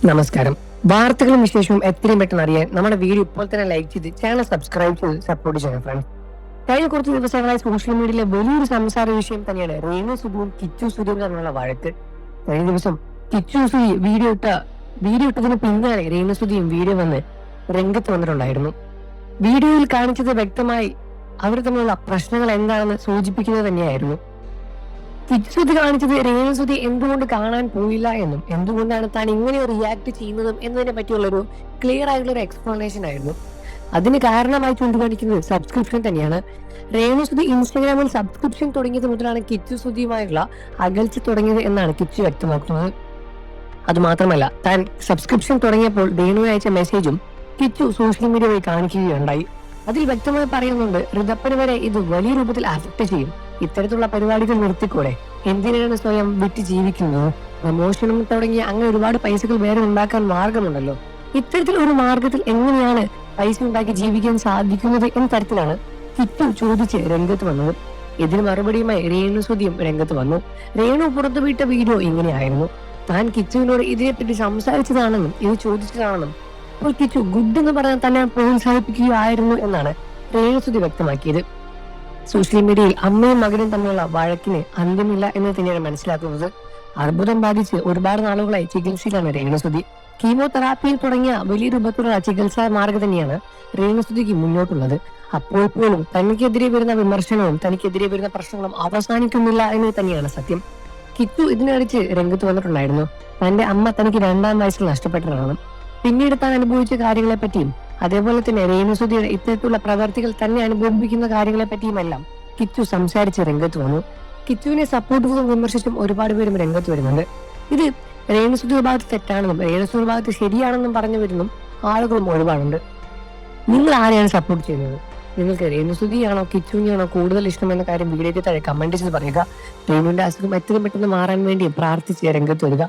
നമസ്കാരം. വാർത്തകളും വിശേഷവും എത്രയും പെട്ടെന്ന് അറിയാൻ നമ്മുടെ വീഡിയോ ഇപ്പോൾ തന്നെ ലൈക്ക് ചെയ്ത് ചാനൽ സബ്സ്ക്രൈബ് ചെയ്ത് സപ്പോർട്ട് ചെയ്യണം ഫ്രണ്ട്സ്. കഴിഞ്ഞ കുറച്ച് ദിവസങ്ങളായി സോഷ്യൽ മീഡിയയിലെ വലിയൊരു സംസാര വിഷയം തന്നെയാണ് രേണു സുധിയും കിച്ചു സുധിയും തമ്മിലുള്ള വഴക്ക്. കഴിഞ്ഞ ദിവസം കിച്ചു സുധി വീഡിയോ ഇട്ടതിന് പിന്നാലെ രേണു സുധിയും വീഡിയോ വന്ന് രംഗത്ത് വന്നിട്ടുണ്ടായിരുന്നു. വീഡിയോയിൽ കാണിച്ചത് വ്യക്തമായി അവർ തമ്മിലുള്ള പ്രശ്നങ്ങൾ എന്താണെന്ന് സൂചിപ്പിക്കുന്നത് തന്നെയായിരുന്നു. കിച്ചു കാണിച്ചത് രേണു സുധി എന്തുകൊണ്ട് കാണാൻ പോയില്ല എന്നും എന്തുകൊണ്ടാണ് താൻ ഇങ്ങനെ റിയാക്ട് ചെയ്യുന്നതും എന്നതിനെ പറ്റിയുള്ള ഒരു ക്ലിയർ ആയിട്ടുള്ള ഒരു എക്സ്പ്ലനേഷൻ ആയിരുന്നു. അതിന് കാരണമായി ചൂണ്ടിക്കാണിക്കുന്നത് സബ്സ്ക്രിപ്ഷൻ തന്നെയാണ്. രേണു സുധി ഇൻസ്റ്റാഗ്രാമിൽ സബ്സ്ക്രിപ്ഷൻ തുടങ്ങിയത് മുതലാണ് കിച്ചു സുധിയുമായുള്ള അകൽച്ച തുടങ്ങിയത് എന്നാണ് കിച്ചു വ്യക്തമാക്കുന്നത്. അതുമാത്രമല്ല, താൻ സബ്സ്ക്രിപ്ഷൻ തുടങ്ങിയപ്പോൾ രേണു അയച്ച മെസ്സേജും കിച്ചു സോഷ്യൽ മീഡിയ വഴി കാണിക്കുകയുണ്ടായി. അതിൽ വ്യക്തമായി പറയുന്നുണ്ട്, ഋതപ്പന് വരെ ഇത് വലിയ രൂപത്തിൽ അഫക്ട് ചെയ്യും. ഇത്തരത്തിലുള്ള പരിപാടികൾ നിർത്തിക്കൂടെ? എന്തിനാണ് സ്വയം വിറ്റ് ജീവിക്കുന്നത്? പ്രമോഷനും തുടങ്ങിയ അങ്ങനെ ഒരുപാട് പൈസകൾ വേറെ ഉണ്ടാക്കാൻ മാർഗമുണ്ടല്ലോ. ഇത്തരത്തിൽ ഒരു മാർഗത്തിൽ എങ്ങനെയാണ് പൈസ ഉണ്ടാക്കി ജീവിക്കാൻ സാധിക്കുന്നത് എന്ന തരത്തിലാണ് കിച്ചു ചോദിച്ച് രംഗത്ത് വന്നത്. ഇതിന് മറുപടിയുമായി രേണു സുധിയും രംഗത്ത് വന്നു. രേണു പുറത്തുവിട്ട വീഡിയോ ഇങ്ങനെയായിരുന്നു. താൻ കിച്ചുവിനോട് ഇതിനെപ്പറ്റി സംസാരിച്ചതാണെന്നും ഇത് ചോദിച്ചതാണെന്നും അപ്പോൾ കിച്ചു ഗുഡ് എന്ന് പറഞ്ഞാൽ തന്നെ പ്രോത്സാഹിപ്പിക്കുകയായിരുന്നു എന്നാണ് രേണു സുധി വ്യക്തമാക്കിയത്. സോഷ്യൽ മീഡിയയിൽ അമ്മയും മകനും തമ്മിലുള്ള വഴക്കിന് അന്ത്യമില്ല എന്ന് തന്നെയാണ് മനസ്സിലാക്കുന്നത്. അർബുദം ബാധിച്ച് ഒരുപാട് നാളുകളായി ചികിത്സയിലാണ് രേണു സുധി. കീമോതെറാപ്പിയിൽ തുടങ്ങിയ വലിയ രൂപത്തിലുള്ള ചികിത്സാ മാർഗം തന്നെയാണ് രേണു സുധിക്ക് മുന്നോട്ടുള്ളത്. അപ്പോൾ പോലും തനിക്കെതിരെ വരുന്ന വിമർശനവും തനിക്കെതിരെ വരുന്ന പ്രശ്നങ്ങളും അവസാനിക്കുന്നില്ല എന്ന് തന്നെയാണ് സത്യം. കിച്ചു ഇതിനടിച്ച് രംഗത്ത് വന്നിട്ടുണ്ടായിരുന്നു. തന്റെ അമ്മ തനിക്ക് 2-ാം വയസ്സിൽ നഷ്ടപ്പെട്ടതാണ്. പിന്നീട് താൻ അനുഭവിച്ച കാര്യങ്ങളെ പറ്റിയും അതേപോലെ തന്നെ രേണു സുധിയുടെ ഇത്തരത്തിലുള്ള പ്രവർത്തികൾ തന്നെ അനുഭവിപ്പിക്കുന്ന കാര്യങ്ങളെ പറ്റിയുമെല്ലാം കിച്ചു സംസാരിച്ച് രംഗത്ത് വന്നു. കിച്ചുവിനെ സപ്പോർട്ട് ചെയ്തും വിമർശിച്ചും ഒരുപാട് പേരും രംഗത്ത് വരുന്നുണ്ട്. ഇത് രേണു സുധിയുടെ ഭാഗത്ത് തെറ്റാണെന്നും രേണു സുധിയുടെ ഭാഗത്ത് ശരിയാണെന്നും പറഞ്ഞു വരുന്നും ആളുകളും ഒരുപാടുണ്ട്. നിങ്ങൾ ആരെയാണ് സപ്പോർട്ട് ചെയ്യുന്നത്? നിങ്ങൾക്ക് രേണു സുധിയാണോ കിച്ചുവിനെയാണോ കൂടുതൽ ഇഷ്ടമെന്ന കാര്യം വീഡിയോയ്ക്ക് താഴെ കമന്റ് ചെയ്ത് പറയുക. രേണുവിന്റെ അസുഖം എത്രയും പെട്ടെന്ന് മാറാൻ വേണ്ടി പ്രാർത്ഥിച്ച് രംഗത്ത് വരിക.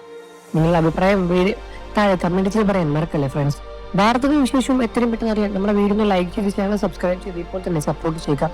നിങ്ങളുടെ അഭിപ്രായം താഴെ കമന്റ് ചെയ്ത് പറയാൻ മറക്കല്ലേ ഫ്രണ്ട്സ്. വാർത്തകളും വിശേഷവും എത്രയും പെട്ടെന്ന് അറിയാൻ നമ്മുടെ വീഡിയോ ലൈക്ക് ചെയ്ത് ചാനൽ സബ്സ്ക്രൈബ് ചെയ്ത് ഇപ്പോൾ തന്നെ സപ്പോർട്ട് ചെയ്യുക.